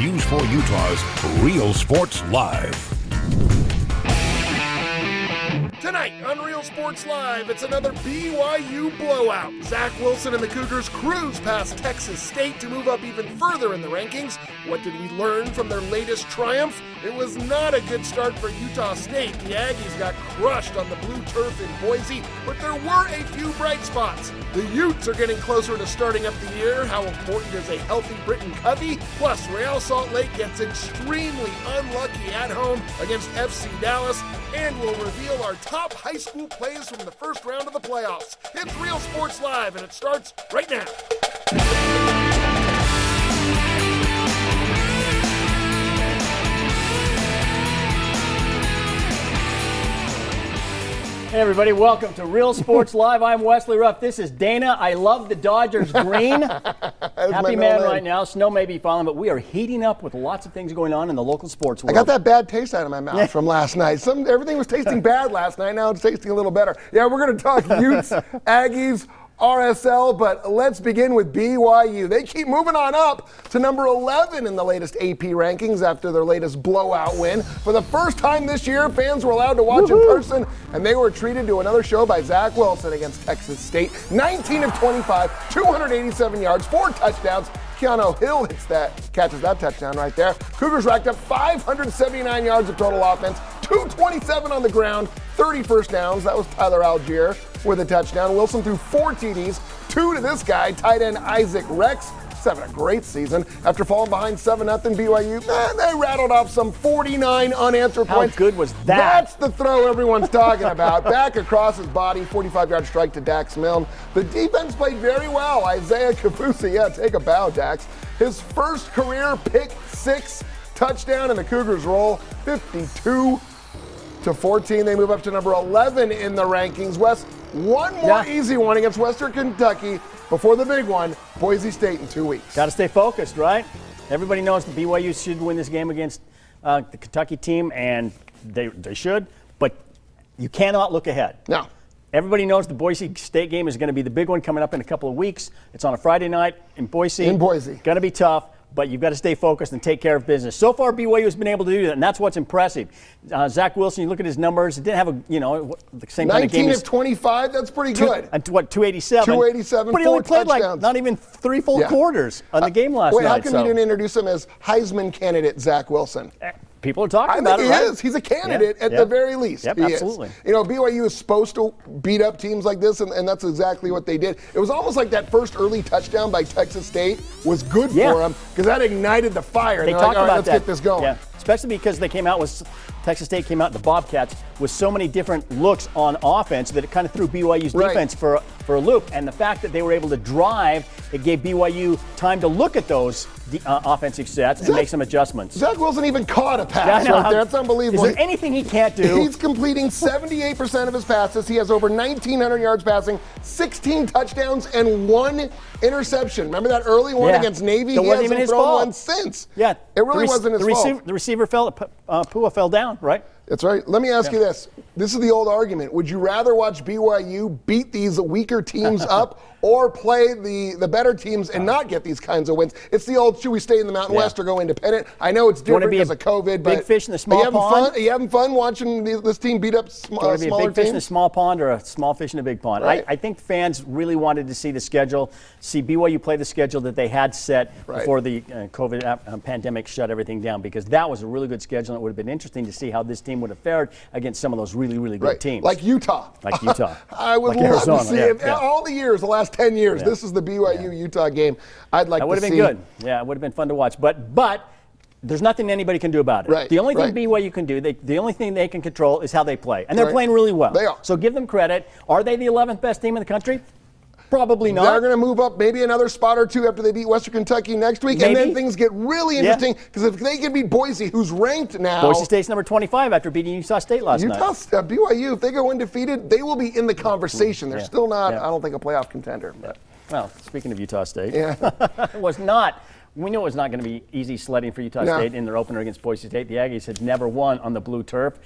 News 4 Utah's Real Sports Live. Tonight on Real Sports Live, it's another BYU blowout. Zach Wilson and the Cougars cruise past Texas State to move up even further in the rankings. What did we learn from their latest triumph? It was not a good start for Utah State. The Aggies got crushed on the blue turf in Boise, but there were a few bright spots. The Utes are getting closer to starting up the year. How important is a healthy Britton Covey? Plus, Real Salt Lake gets extremely unlucky at home against FC Dallas, and we'll reveal our top high school plays from the first round of the playoffs. It's Real Sports Live, and it starts right now. Hey everybody, welcome to Real Sports Live. I'm Wesley Ruff. This is Dana. I love the Dodgers green. Happy man right now. Snow may be falling, but we are heating up with lots of things going on in the local sports world. I got that bad taste out of my mouth from last night. Everything was tasting bad last night. Now it's tasting a little better. Yeah, we're going to talk Utes, Aggies, RSL, but let's begin with BYU. They keep moving on up to number 11 in the latest AP rankings after their latest blowout win. For the first time this year, fans were allowed to watch in person, and they were treated to another show by Zach Wilson against Texas State. 19 of 25, 287 yards, 4 touchdowns. Keanu Hill catches that touchdown right there. Cougars racked up 579 yards of total offense, 227 on the ground, 30 first downs. That was Tyler Algier with a touchdown. Wilson threw 4 TDs, 2 to this guy, tight end Isaac Rex. He's having a great season. After falling behind 7-0 BYU, they rattled off some 49 unanswered points. How good was that? That's the throw everyone's talking about. Back across his body, 45-yard strike to Dax Milne. The defense played very well. Isaiah Kafusi, take a bow, Dax. His first career pick 6 touchdown, and the Cougars roll 52-14. They move up to number 11 in the rankings. Wes, one more easy one against Western Kentucky before the big one, Boise State in 2 weeks. Got to stay focused, right? Everybody knows the BYU should win this game against the Kentucky team, and they should, but you cannot look ahead. No. Everybody knows the Boise State game is going to be the big one coming up in a couple of weeks. It's on a Friday night in Boise. Going to be tough, but you've got to stay focused and take care of business. So far, BYU has been able to do that, and that's what's impressive. Zach Wilson, you look at his numbers, he didn't have the same kind of game. 19 of 25, that's pretty good. 287? 287, but he only played touchdowns. not even 3 full quarters on the game last night. How come you didn't introduce him as Heisman candidate Zach Wilson? People are talking about it, I think he is. He's a candidate at the very least. Yep, he absolutely. Is. BYU is supposed to beat up teams like this, and that's exactly what they did. It was almost like that first early touchdown by Texas State was good for them because that ignited the fire. They talked about let's get this going. Yeah. Especially because Texas State came out, the Bobcats, with so many different looks on offense that it kind of threw BYU's defense for a loop. And the fact that they were able to drive, it gave BYU time to look at those offensive sets and make some adjustments. Zach Wilson even caught a pass right there. That's unbelievable. Is there anything he can't do? He's completing 78% of his passes. He has over 1,900 yards passing, 16 touchdowns, and 1 interception. Remember that early one against Navy? It wasn't even his thrown fault. One since. Yeah. It really wasn't his fault. The receiver Pua fell down, right? That's right. Let me ask you this. This is the old argument. Would you rather watch BYU beat these weaker teams up or play the better teams and not get these kinds of wins? It's the old, should we stay in the Mountain West or go independent? I know it's different because of COVID, but big fish in the small pond? Are you having fun watching this team beat up smaller teams? Do you want to be a big fish in a small pond or a small fish in a big pond? Right. I think fans really wanted to see the schedule, see BYU play the schedule that they had set before the COVID pandemic shut everything down, because that was a really good schedule, and it would have been interesting to see how this team would have fared against some of those really, really good teams. Like Utah. I would love to see it. All the years, the last 10 years, this is the BYU-Utah game I'd like to see. That would have been good. Yeah, it would have been fun to watch. But there's nothing anybody can do about it. Right, the only thing BYU can do, the only thing they can control is how they play. And they're playing really well. They are. So give them credit. Are they the 11th best team in the country? Probably not. They're going to move up maybe another spot or two after they beat Western Kentucky next week. Maybe. And then things get really interesting because if they can beat Boise, who's ranked now. Boise State's number 25 after beating Utah State last night. BYU, if they go undefeated, they will be in the conversation. They're still not, I don't think, a playoff contender. But. Well, speaking of Utah State, we knew it was not going to be easy sledding for Utah State in their opener against Boise State. The Aggies had never won on the blue turf.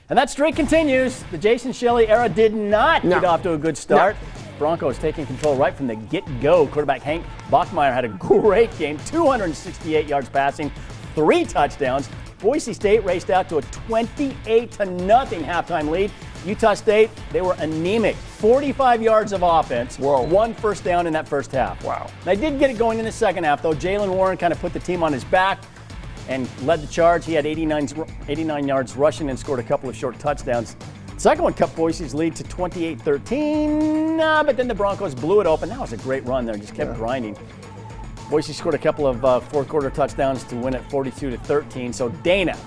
And that streak continues. The Jason Shelley era did not get off to a good start. Broncos taking control right from the get-go. Quarterback Hank Bachmeier had a great game, 268 yards passing, 3 touchdowns. Boise State raced out to a 28-0 halftime lead. Utah State, they were anemic. 45 yards of offense, 1 first down in that first half. Wow. They did get it going in the second half, though. Jaylen Warren kind of put the team on his back and led the charge. He had 89 yards rushing and scored a couple of short touchdowns. The second one cut Boise's lead to 28-13, but then the Broncos blew it open. That was a great run there, just kept grinding. Boise scored a couple of fourth-quarter touchdowns to win it 42-13. So, Dana,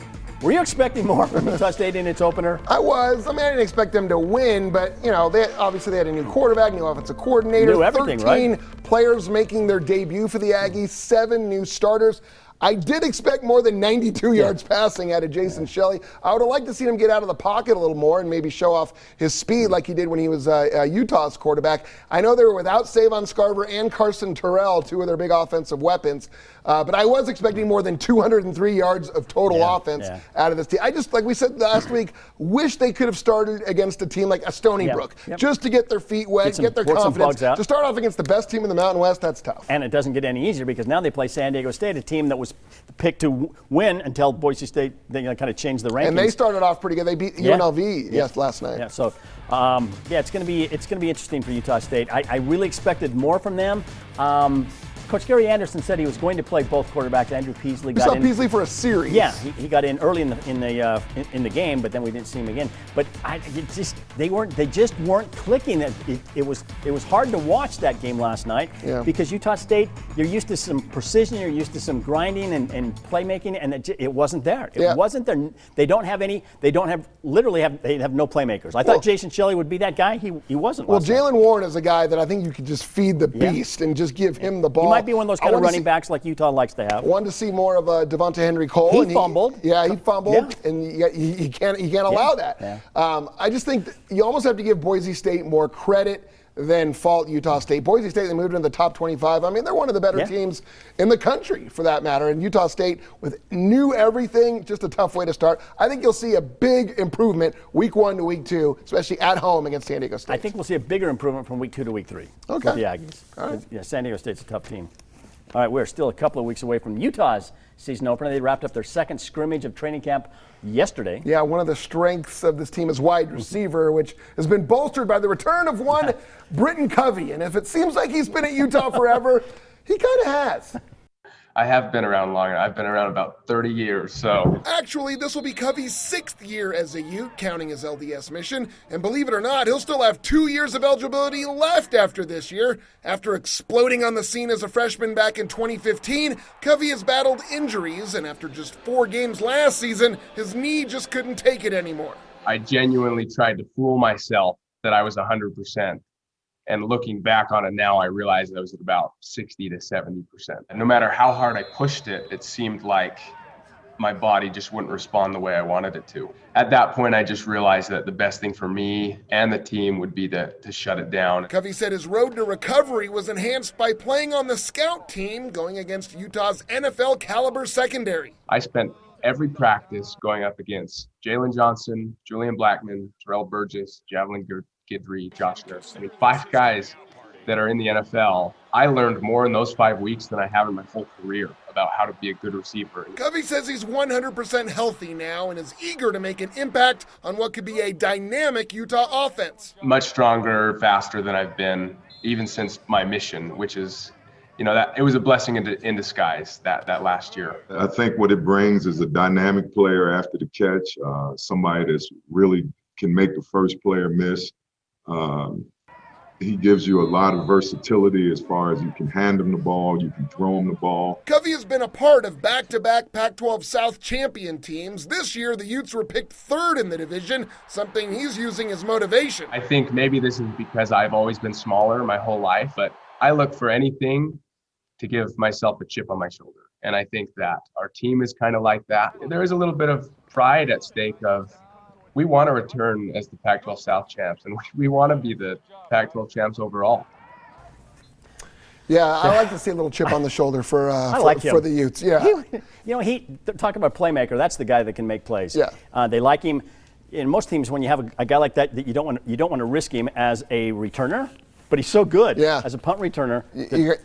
were you expecting more from Utah State in its opener? I was. I mean, I didn't expect them to win, but, you know, they had a new quarterback, new offensive coordinator, knew everything, 13 right? players making their debut for the Aggies, 7 new starters. I did expect more than 92 yards passing out of Jason Shelley. I would have liked to see him get out of the pocket a little more and maybe show off his speed like he did when he was Utah's quarterback. I know they were without Savon Scarver and Carson Terrell, 2 of their big offensive weapons, but I was expecting more than 203 yards of total offense out of this team. I just, like we said last week, wish they could have started against a team like a Stony Brook, just to get their feet wet, get their confidence. To start off against the best team in the Mountain West, that's tough. And it doesn't get any easier because now they play San Diego State, a team that was picked to win until Boise State they kind of changed the rankings. And they started off pretty good. They beat UNLV last night. Yeah, so it's going to be interesting for Utah State. I really expected more from them. Coach Gary Anderson said he was going to play both quarterbacks. Andrew Peasley got in. Peasley for a series. Yeah, he got in early in the game, but then we didn't see him again. But they just weren't clicking. It was hard to watch that game last night because Utah State, you're used to some precision, you're used to some grinding and playmaking, and it wasn't there. It wasn't there. They have no playmakers. I thought Jason Shelley would be that guy. He wasn't. Well, Jaylen Warren is a guy that I think you could just feed the beast and just give him the ball. He might be one of those kind of running backs like Utah likes to have. Wanted to see more of Devonta Henry Cole. He fumbled. He fumbled, and you can't allow that. Yeah. I just think that you almost have to give Boise State more credit than fault Utah State. Boise State, they moved into the top 25. I mean, they're one of the better teams in the country for that matter. And Utah State, with new everything, just a tough way to start. I think you'll see a big improvement week 1 to week 2, especially at home against San Diego State. I think we'll see a bigger improvement from week 2 to week 3 for the Aggies. All right. Yeah, San Diego State's a tough team. All right, we're still a couple of weeks away from Utah's season opener. They wrapped up their second scrimmage of training camp yesterday. Yeah, one of the strengths of this team is wide receiver, which has been bolstered by the return of one Britton Covey. And if it seems like he's been at Utah forever, he kind of has. I have been around longer. I've been around about 30 years, so. Actually, this will be Covey's 6th year as a Ute, counting his LDS mission. And believe it or not, he'll still have 2 years of eligibility left after this year. After exploding on the scene as a freshman back in 2015, Covey has battled injuries, and after just 4 games last season, his knee just couldn't take it anymore. I genuinely tried to fool myself that I was 100%. And looking back on it now, I realized I was at about 60 to 70%. And no matter how hard I pushed it, it seemed like my body just wouldn't respond the way I wanted it to. At that point, I just realized that the best thing for me and the team would be to shut it down. Covey said his road to recovery was enhanced by playing on the scout team, going against Utah's NFL caliber secondary. I spent every practice going up against Jalen Johnson, Julian Blackman, Terrell Burgess, Javelin Guidry, Josh Nurse. I mean, 5 guys that are in the NFL. I learned more in those 5 weeks than I have in my whole career about how to be a good receiver. Covey says he's 100% healthy now and is eager to make an impact on what could be a dynamic Utah offense. Much stronger, faster than I've been, even since my mission, which is, that it was a blessing in disguise that last year. I think what it brings is a dynamic player after the catch, somebody that's really can make the first player miss. He gives you a lot of versatility as far as you can hand him the ball, you can throw him the ball. Covey has been a part of back-to-back Pac-12 South champion teams. This year, the Utes were picked 3rd in the division, something he's using as motivation. I think maybe this is because I've always been smaller my whole life, but I look for anything to give myself a chip on my shoulder. And I think that our team is kind of like that. There is a little bit of pride at stake of, we want to return as the Pac-12 South champs, and we want to be the Pac-12 champs overall. Yeah, I like to see a little chip on the shoulder for the Utes. Yeah, talking about playmaker. That's the guy that can make plays. Yeah, they like him. In most teams, when you have a guy like that, you don't want to risk him as a returner. But he's so good as a punt returner.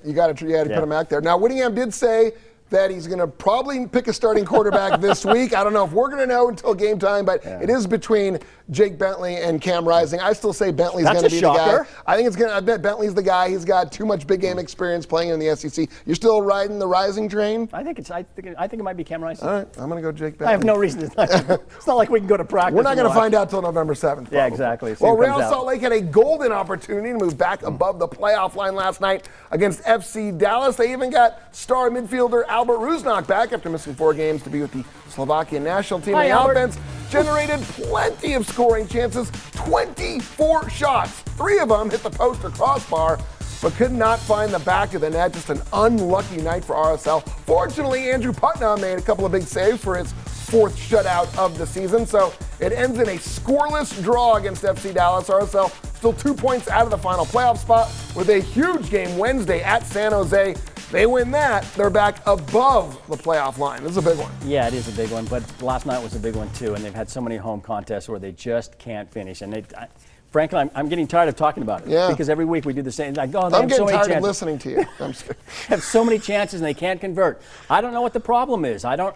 You got to put him out there. Now, Whittingham did say that he's going to probably pick a starting quarterback this week. I don't know if we're going to know until game time, but it is between Jake Bentley and Cam Rising. I still say Bentley's going to be the guy. I bet Bentley's the guy. He's got too much big game experience playing in the SEC. You're still riding the Rising train? I think it might be Cam Rising. All right, I'm going to go Jake Bentley. I have no reason to not. It's not like we can go to practice. We're not going to find out till November 7th. Probably. Yeah, exactly. Well, Real Salt Lake had a golden opportunity to move back above the playoff line last night against FC Dallas. They even got star midfielder Albert Rusnak back after missing 4 games to be with the Slovakian national team. The offense generated plenty of scoring chances, 24 shots. 3 of them hit the post or crossbar, but could not find the back of the net. Just an unlucky night for RSL. Fortunately, Andrew Putnam made a couple of big saves for his 4th shutout of the season, so it ends in a scoreless draw against FC Dallas. RSL still 2 points out of the final playoff spot with a huge game Wednesday at San Jose. They win that, they're back above the playoff line. This is a big one. Yeah, it is a big one, but last night was a big one too, and they've had so many home contests where they just can't finish. And frankly, I'm getting tired of talking about it because every week we do the same. Like, oh, I'm getting tired of listening to you. Have so many chances and they can't convert. I don't know what the problem is. I don't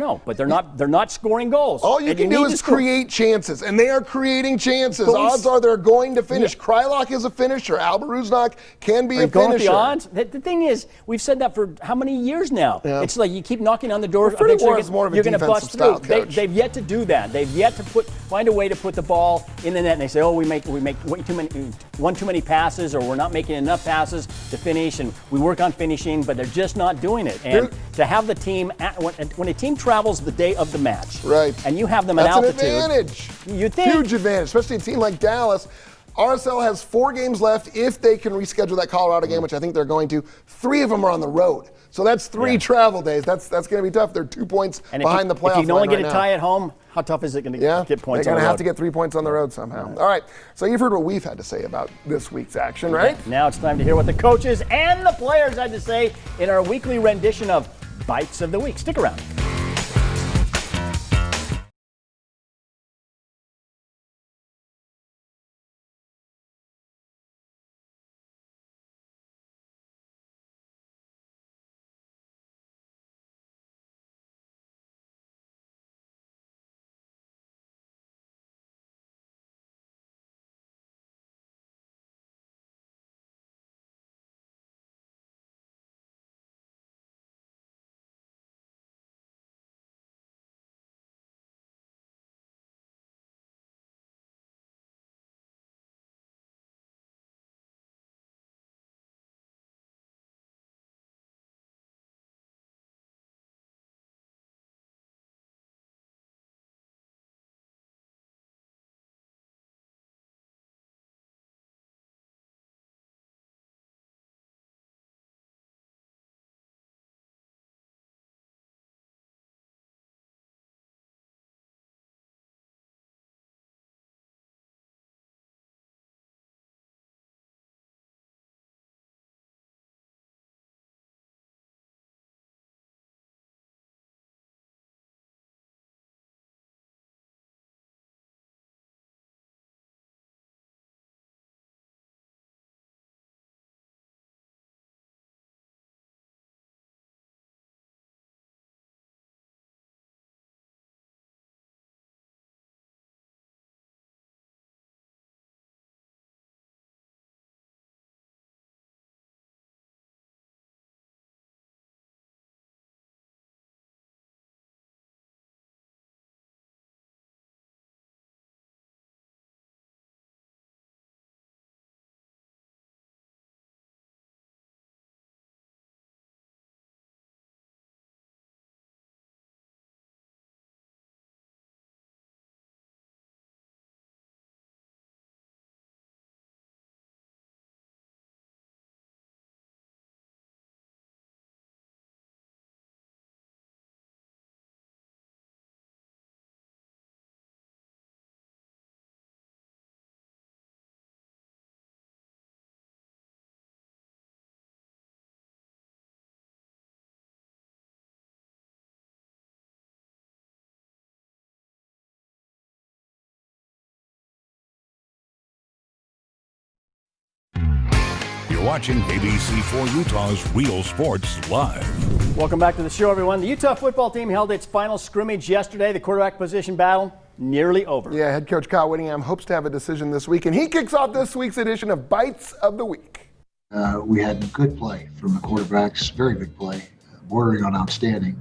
know, but they're not scoring goals. All you can do is create chances, and they are creating chances. Odds are they're going to finish. Yeah. Krylock is a finisher. Albert Rusnak can be a finisher. The odds. The thing is, we've said that for how many years now? Yeah. It's like you keep knocking on the door. Freddie Moore is more of a you're going to bust through. They've yet to do that. They've yet to find a way to put the ball in the net. And they say, oh, we make one too many passes, or we're not making enough passes to finish, and we work on finishing, but they're just not doing it. And to have the team when a team travels the day of the match, right, and you have them at altitude, that's an advantage. You think huge advantage, especially a team like Dallas. RSL has 4 games left if they can reschedule that Colorado game, which I think they're going to. 3 of them are on the road, so that's 3 travel days. That's going to be tough. They're 2 points behind the playoff line. If you can only get a tie at home, how tough is it going to get points? They're going to have to get 3 points on the road somehow. All right, so you've heard what we've had to say about this week's action, right? Now it's time to hear what the coaches and the players had to say in our weekly rendition of Bites of the Week. Stick around. You're watching ABC4 Utah's Real Sports Live. Welcome back to the show, everyone. The Utah football team held its final scrimmage yesterday. The quarterback position battle nearly over. Yeah, head coach Kyle Whittingham hopes to have a decision this week, and he kicks off this week's edition of Bites of the Week. We had good play from the quarterbacks, very good play, bordering on outstanding.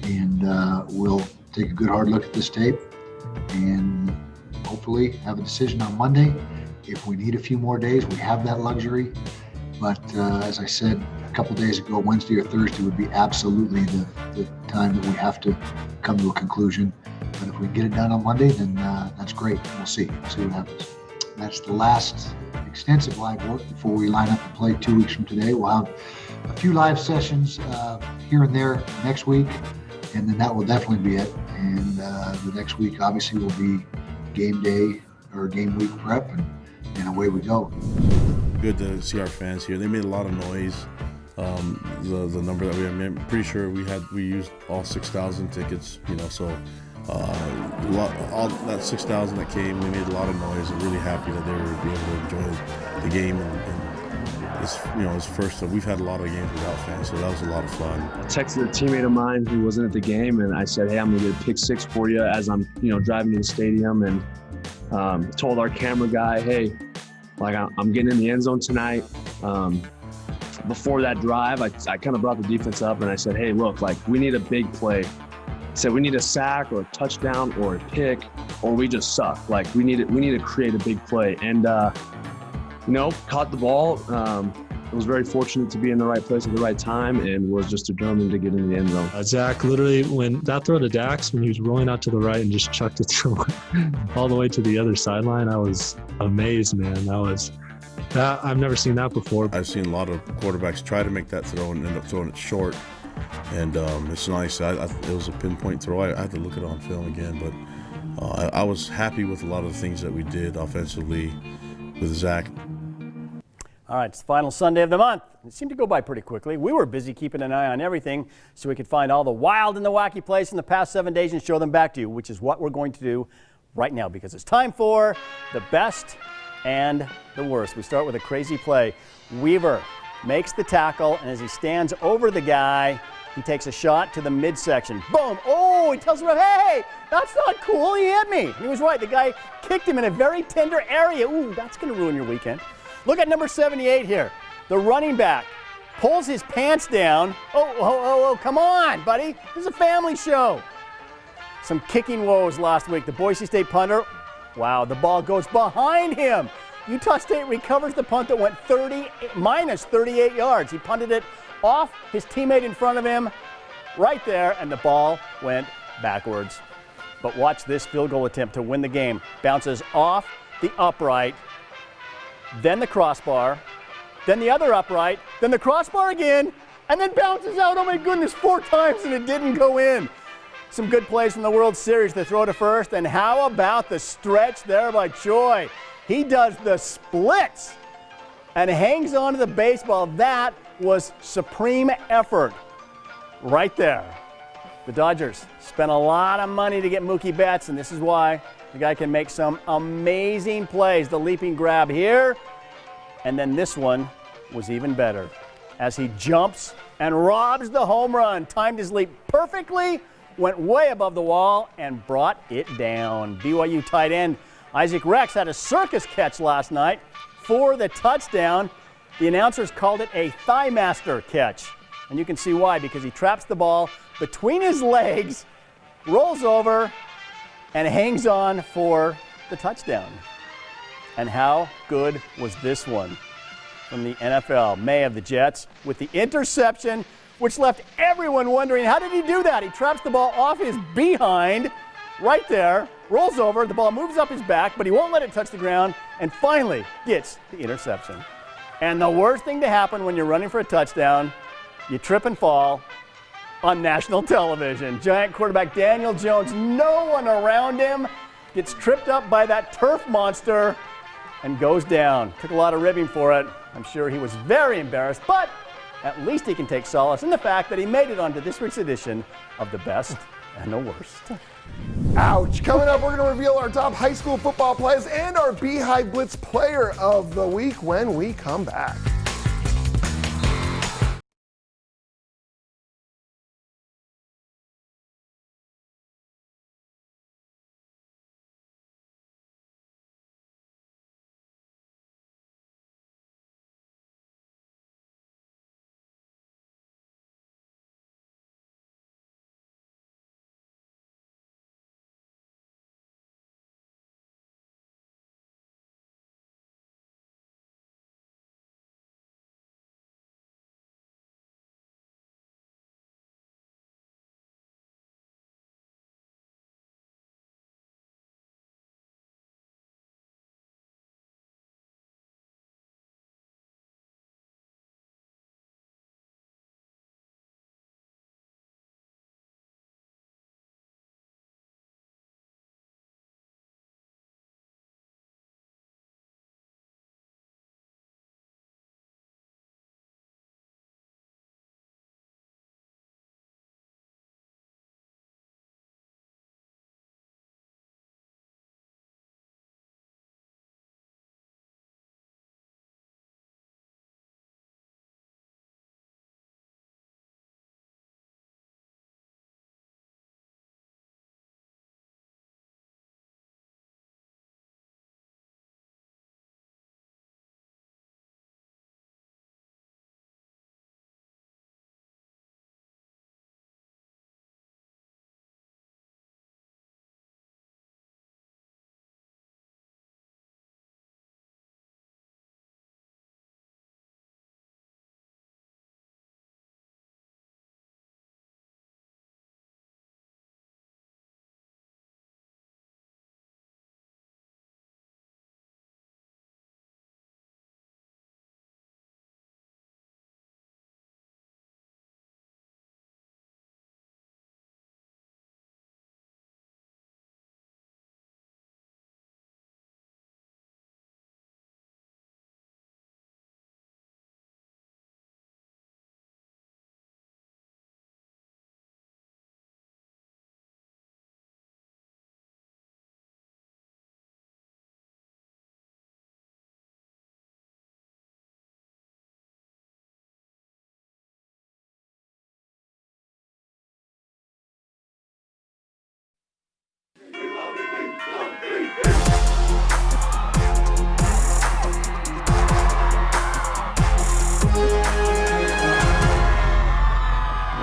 And we'll take a good hard look at this tape and hopefully have a decision on Monday. If we need a few more days, we have that luxury. But as I said a couple days ago, Wednesday or Thursday would be absolutely the time that we have to come to a conclusion. But if we get it done on Monday, then that's great. We'll see what happens. That's the last extensive live work before we line up to play 2 weeks from today. We'll have a few live sessions here and there next week, and then that will definitely be it. And the next week obviously will be game day or game week prep, and away we go. Good to see our fans here. They made a lot of noise. The number that I'm pretty sure we used all 6,000 tickets, so all that 6,000 that came, we made a lot of noise. I'm really happy that they were able to enjoy the game, and it's first. We've had a lot of games without fans, so that was a lot of fun. I texted a teammate of mine who wasn't at the game, and I said, "Hey, I'm gonna get a pick six for you," as I'm driving to the stadium, and told our camera guy, "Hey, I'm getting in the end zone tonight." Before that drive, I kind of brought the defense up, and I said, "Hey, look, we need a big play." I said, we need a sack or a touchdown or a pick, or we just suck. We need to create a big play. And, caught the ball. I was very fortunate to be in the right place at the right time, and was just determined to get in the end zone. Zach, literally, when that throw to Dax, when he was rolling out to the right and just chucked it through all the way to the other sideline, I was amazed, man. I've never seen that before. I've seen a lot of quarterbacks try to make that throw and end up throwing it short. And it's nice. It was a pinpoint throw. I had to look at it on film again, but I was happy with a lot of the things that we did offensively with Zach. All right, it's the final Sunday of the month. It seemed to go by pretty quickly. We were busy keeping an eye on everything so we could find all the wild and the wacky plays in the past 7 days and show them back to you, which is what we're going to do right now, because it's time for the best and the worst. We start with a crazy play. Weaver makes the tackle, and as he stands over the guy, he takes a shot to the midsection. Boom! Oh, he tells him, "Hey, that's not cool. He hit me." He was right. The guy kicked him in a very tender area. Ooh, that's going to ruin your weekend. Look at number 78 here. The running back pulls his pants down. Oh, come on, buddy. This is a family show. Some kicking woes last week. The Boise State punter, wow, the ball goes behind him. Utah State recovers the punt that went minus 38 yards. He punted it off his teammate in front of him right there, and the ball went backwards. But watch this field goal attempt to win the game. Bounces off the upright, then the crossbar, then the other upright, then the crossbar again, and then bounces out, oh my goodness, 4 times, and it didn't go in. Some good plays from the World Series. The throw to first, and how about the stretch there by Choi? He does the splits and hangs on to the baseball. That was supreme effort right there. The Dodgers spent a lot of money to get Mookie Betts, and this is why the guy can make some amazing plays. The leaping grab here, and then this one was even better as he jumps and robs the home run. Timed his leap perfectly, went way above the wall, and brought it down. BYU tight end Isaac Rex had a circus catch last night for the touchdown. The announcers called it a thigh master catch, and you can see why, because he traps the ball between his legs, rolls over, and hangs on for the touchdown. And how good was this one from the NFL? May of the Jets with the interception, which left everyone wondering, how did he do that? He traps the ball off his behind right there, rolls over, the ball moves up his back, but he won't let it touch the ground, and finally gets the interception. And the worst thing to happen when you're running for a touchdown, you trip and fall on national television. Giant quarterback Daniel Jones, no one around him, gets tripped up by that turf monster and goes down. Took a lot of ribbing for it. I'm sure he was very embarrassed, but at least he can take solace in the fact that he made it onto this week's edition of The Best and the Worst. Ouch. Coming up, we're going to reveal our top high school football players and our Beehive Blitz player of the week when we come back.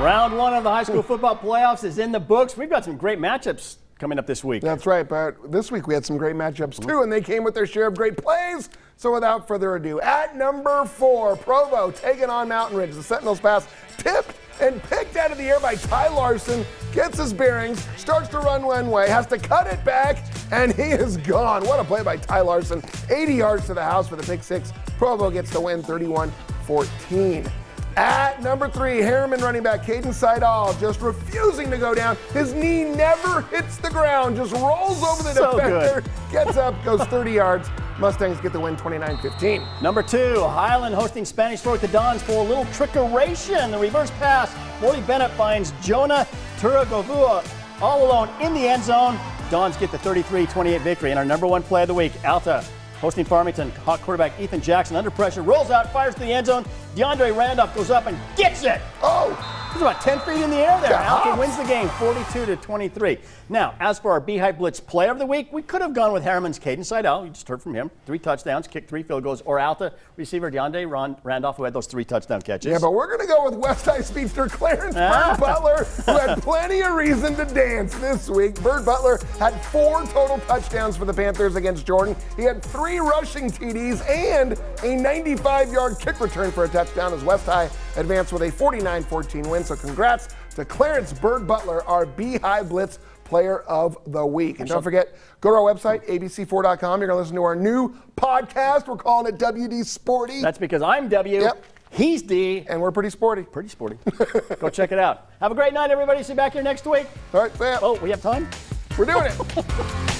Round one of the high school football playoffs is in the books. We've got some great matchups coming up this week. That's right, but this week we had some great matchups too, and they came with their share of great plays. So without further ado, at number 4, Provo taking on Mountain Ridge. The Sentinels pass tipped and picked out of the air by Ty Larson, gets his bearings, starts to run one way, has to cut it back, and he is gone. What a play by Ty Larson. 80 yards to the house for the pick 6. Provo gets the win 31-14. At number 3, Harriman running back Caden Seidel just refusing to go down. His knee never hits the ground, just rolls over the defender, gets up, goes 30 yards. Mustangs get the win 29-15. Number 2, Highland hosting Spanish Fork the Dons for a little trickeration. The reverse pass. Morty Bennett finds Jonah Turagovua all alone in the end zone. Dons get the 33-28 victory. And our number 1 play of the week, Alta hosting Farmington. Hawk quarterback Ethan Jackson under pressure, rolls out, fires to the end zone. DeAndre Randolph goes up and gets it. Oh! He's about 10 feet in the air there. Alta wins the game 42-23. Now, as for our Beehive Blitz player of the week, we could have gone with Harriman's Caden Seidel. You just heard from him. 3 touchdowns, kicked 3 field goals. Or Alta receiver DeAndre Randolph, who had those 3 touchdown catches. Yeah, but we're going to go with West High speedster Clarence Bird Butler, who had plenty of reason to dance this week. Bird Butler had 4 total touchdowns for the Panthers against Jordan. He had 3 rushing TDs and a 95-yard kick return for a touchdown as West High advanced with a 49-14 win. So congrats to Clarence Bird Butler, our Beehive Blitz player of the week. And don't forget, go to our website, abc4.com. You're going to listen to our new podcast. We're calling it WD Sporty. That's because I'm W. Yep. He's D. And we're pretty sporty. Pretty sporty. Go check it out. Have a great night, everybody. See you back here next week. All right, Sam. Oh, we have time? We're doing it.